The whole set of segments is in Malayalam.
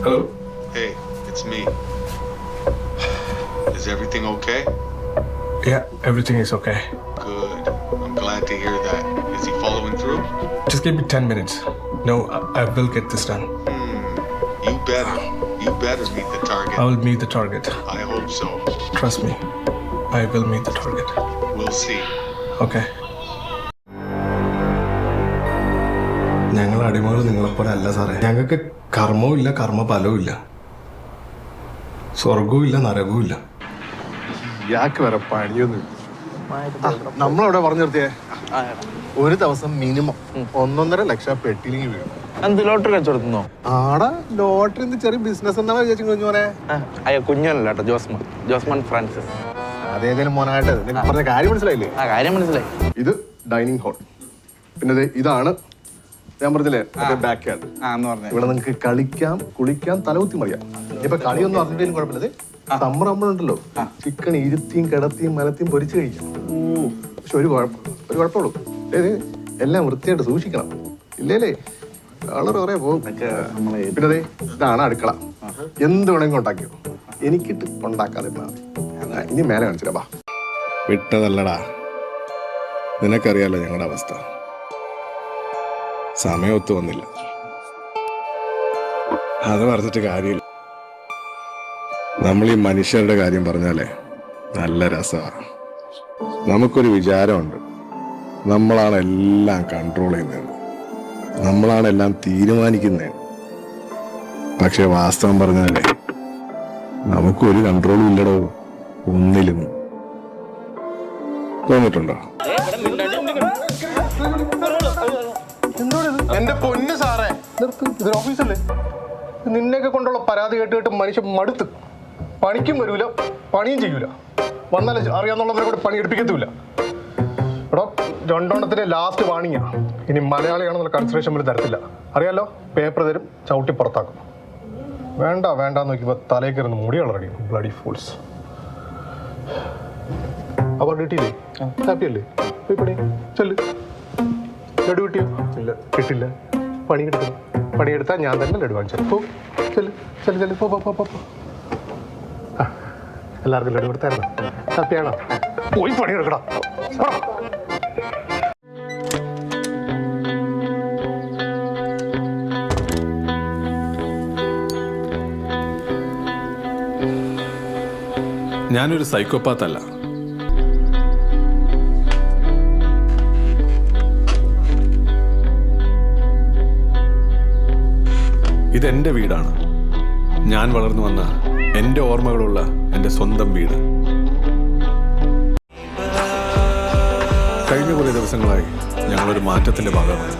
Hello? Hey, it's me. Is everything okay? Yeah, everything is okay. Good. I'm glad to hear that. Is he following through? Just give me 10 minutes. No, I will get this done. You better. You better meet the target. I will meet the target. I hope so. Trust me. I will meet the target. We'll see. Okay. ഞങ്ങൾ അടിമകൾ നിങ്ങളെപ്പോലെ അല്ല സാറേ. ഞങ്ങൾക്ക് കർമ്മവും ഇല്ല കർമ്മഫലവും ഇല്ല, സ്വർഗവും ഇല്ല നരകവും ഇല്ല. ഇയാൾക്ക് വരെ പണിയൊന്നും നമ്മളവിടെ പറഞ്ഞു നിർത്തിയേ. ഒരു ദിവസം മിനിമം 1.5 ലക്ഷം പെട്ടിയിലേക്ക് വീഴും. എന്ത് ലോട്ടറി കച്ചവടത്തുന്നോ? ആടെ ലോട്ടറി ചെറിയ ബിസിനസ് എന്നാണ് വിചാരിച്ചു കുഞ്ഞോനെ. അയ്യോ കുഞ്ഞല്ല കേട്ടോ, ജോസ്മോൻ ഫ്രാൻസിസ്. അതേതായാലും മോനായിട്ട് നിനക്ക് പറഞ്ഞ കാര്യം മനസ്സിലായില്ലേ? ആ കാര്യം മനസ്സിലായി. ഇത് ഡൈനിങ് ഹാൾ, പിന്നെ ഇതാണ് ഞാൻ പറഞ്ഞില്ലേ ബാക്ക് യാർഡ്. ഇവിടെ നിങ്ങൾക്ക് കളിക്കാം കുളിക്കാം തലകുത്തി മറിയാം. ഇപ്പൊ കളിയൊന്നും അറിഞ്ഞിട്ടും കുഴപ്പമില്ല. സമ്മർ ആകുമ്പോഴുണ്ടല്ലോ ചിക്കൻ ഇരുത്തിയും കിടത്തിയും മലത്തിയും പൊരിച്ച് കഴിക്കാം. പക്ഷെ ഒരു കുഴപ്പമുള്ളൂ, എല്ലാം വൃത്തിയായിട്ട് സൂക്ഷിക്കണം. ഇല്ലേലേ കളർ കുറെ പോകും. പിന്നെ ഇതാണ് അടുക്കള. എന്ത് വേണമെങ്കിലും ഉണ്ടാക്കിയോ, എനിക്കിട്ട് ഉണ്ടാക്കാതെ ഇനി മേലെ കാണിച്ചില്ല. വിട്ടതല്ലടാ, നിനക്കറിയാലോ ഞങ്ങളുടെ അവസ്ഥ. സമയം ഒത്തു വന്നില്ല, അത് പറഞ്ഞിട്ട് കാര്യമില്ല. നമ്മൾ ഈ മനുഷ്യരുടെ കാര്യം പറഞ്ഞാലേ നല്ല രസമാണ്. നമുക്കൊരു വിചാരമുണ്ട്, നമ്മളാണ് എല്ലാം കൺട്രോൾ ചെയ്യുന്നത്, നമ്മളാണ് എല്ലാം തീരുമാനിക്കുന്നത്. പക്ഷെ വാസ്തവം പറഞ്ഞാലേ നമുക്കൊരു കൺട്രോളും ഇല്ലടോ, ഒന്നിലും. തോന്നിട്ടുണ്ടോ? എന്റെ പൊന്ന് സാറേ, നിർത്ത്. ഇതൊരു ഓഫീസല്ലേ? നിന്നെയൊക്കെ കൊണ്ടുള്ള പരാതി കേട്ട് മനുഷ്യൻ മടുത്ത്. പണിക്കും വരൂല, പണിയും ചെയ്യൂല. വന്നാലും അറിയാന്നുള്ളവരെ കൂടെ പണി എടുപ്പിക്കത്തുമില്ല. എടോ, 2 ലാസ്റ്റ് വാണിങ്ങാ. ഇനി മലയാളിയാണെന്നുള്ള കൺസിഡറേഷൻ പോലും തരത്തില്ല. അറിയാലോ, പേപ്പർ തരും, ചവിട്ടി പുറത്താക്കും. വേണ്ടാന്ന് നോക്കിയപ്പോൾ തലയിൽ കയറുന്ന മുടി കളറടി. Bloody fools. അപ്പോൾ കിട്ടിയില്ലേ? ഹാപ്പി അല്ലേ? പോയി പണി ചെല്ല്. ലഡു കിട്ടിയോ? ഇല്ല, കിട്ടില്ല. പണിയെടുക്കണം. പണിയെടുത്താൽ ഞാൻ തന്നെ ലഡു വാങ്ങിച്ചു. പോ, ചെല്ല്. പോ. എല്ലാവർക്കും ലഡു കൊടുത്തായിരുന്നു. ഹാപ്പിയാണോ? പോയി പണിയെടുക്കണം. ഞാനൊരു സൈക്കോപാത്തല്ല. ഇതെന്റെ വീടാണ്. ഞാൻ വളർന്നു വന്ന എൻ്റെ ഓർമ്മകളുള്ള എൻ്റെ സ്വന്തം വീട്. കഴിഞ്ഞ കുറേ ദിവസങ്ങളായി ഞങ്ങളൊരു മാറ്റത്തിൻ്റെ ഭാഗമാണ്.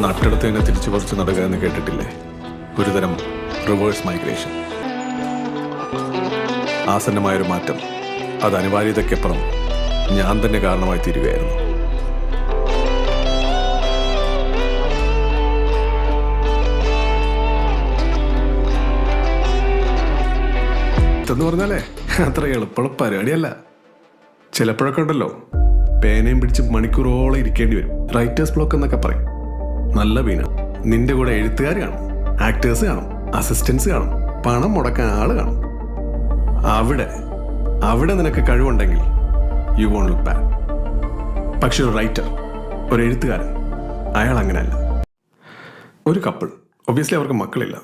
നട്ടെടുത്ത് തന്നെ തിരിച്ചു കുറച്ച് നടക്കുക എന്ന് കേട്ടിട്ടില്ലേ? ഒരുതരം റിവേഴ്സ് മൈഗ്രേഷൻ. ആസന്നമായൊരു മാറ്റം. അത് അനിവാര്യതയ്ക്കപ്പുറം ഞാൻ തന്നെ കാരണമായി തീരുകയായിരുന്നു. എന്ന് പറഞ്ഞാലേ അത്ര എളുപ്പമുള്ള പരിപാടിയല്ല. ചിലപ്പോഴൊക്കെ ഉണ്ടല്ലോ, പേനയും പിടിച്ച് മണിക്കൂറോളം ഇരിക്കേണ്ടി വരും. റൈറ്റേഴ്സ് ബ്ലോക്ക് എന്നൊക്കെ പറയും. നല്ല വീണ. നിന്റെ കൂടെ എഴുത്തുകാർ കാണും, ആക്ടേഴ്സ് കാണും, അസിസ്റ്റൻസ് കാണും, പണം മുടക്കാൻ ആള് കാണും. അവിടെ നിനക്ക് കഴിവുണ്ടെങ്കിൽ യു വോണ്ട് ലുക്ക് ബാഡ്. പക്ഷെ ഒരു റൈറ്റർ, ഒരു എഴുത്തുകാരൻ, അയാൾ അങ്ങനെയല്ല. ഒരു കപ്പിൾ, ഒബ്വിയസ്ലി അവർക്ക് മക്കളില്ല.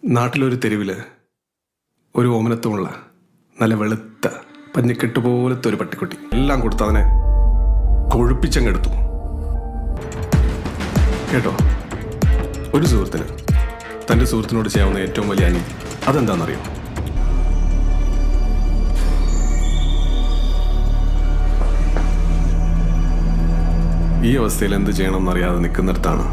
നാട്ടിലൊരു തെരുവില് ഒരു ഓമനത്വമുള്ള നല്ല വെളുത്ത പഞ്ഞിക്കെട്ട് പോലത്തെ ഒരു പട്ടിക്കുട്ടി എല്ലാം കൊടുത്ത് അതിനെ കൊഴുപ്പിച്ചങ്ങെടുത്തു. കേട്ടോ, ഒരു സുഹൃത്തിന് തൻ്റെ സുഹൃത്തിനോട് ചെയ്യാവുന്ന ഏറ്റവും വലിയ അനീതി അതെന്താണെന്നറിയോ? ഈ അവസ്ഥയിൽ എന്ത് ചെയ്യണമെന്നറിയാതെ നിൽക്കുന്നിടത്താണ്,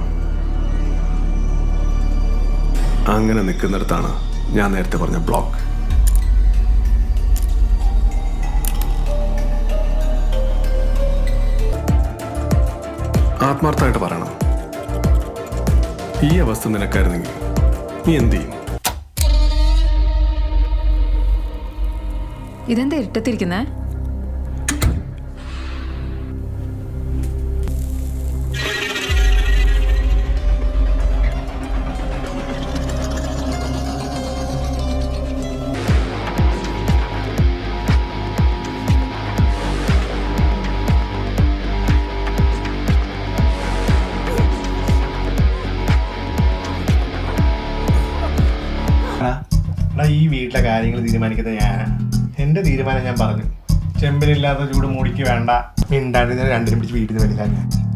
അങ്ങനെ നിൽക്കുന്നിടത്താണ് ഞാൻ നേരത്തെ പറഞ്ഞ ബ്ലോക്ക്. ആത്മാർത്ഥമായിട്ട് പറയണം, ഈ അവസ്ഥ നിനക്കായിരുന്നെങ്കിൽ നീ എന്ത് ചെയ്യും? ഇതെന്താ ഇട്ടത്തിരിക്കുന്നേ? വീട്ടിലെ കാര്യങ്ങൾ തീരുമാനിക്കുന്നത് ഞാനാ. എൻ്റെ തീരുമാനം ഞാൻ പറഞ്ഞു. ചെമ്പിലില്ലാത്ത ചൂട് മൂടിക്ക് വേണ്ട. മിണ്ടാണ്ടിരുന്ന രണ്ടിനും പിടിച്ച് വീട്ടിൽ നിന്ന് വലുതാക്കാൻ.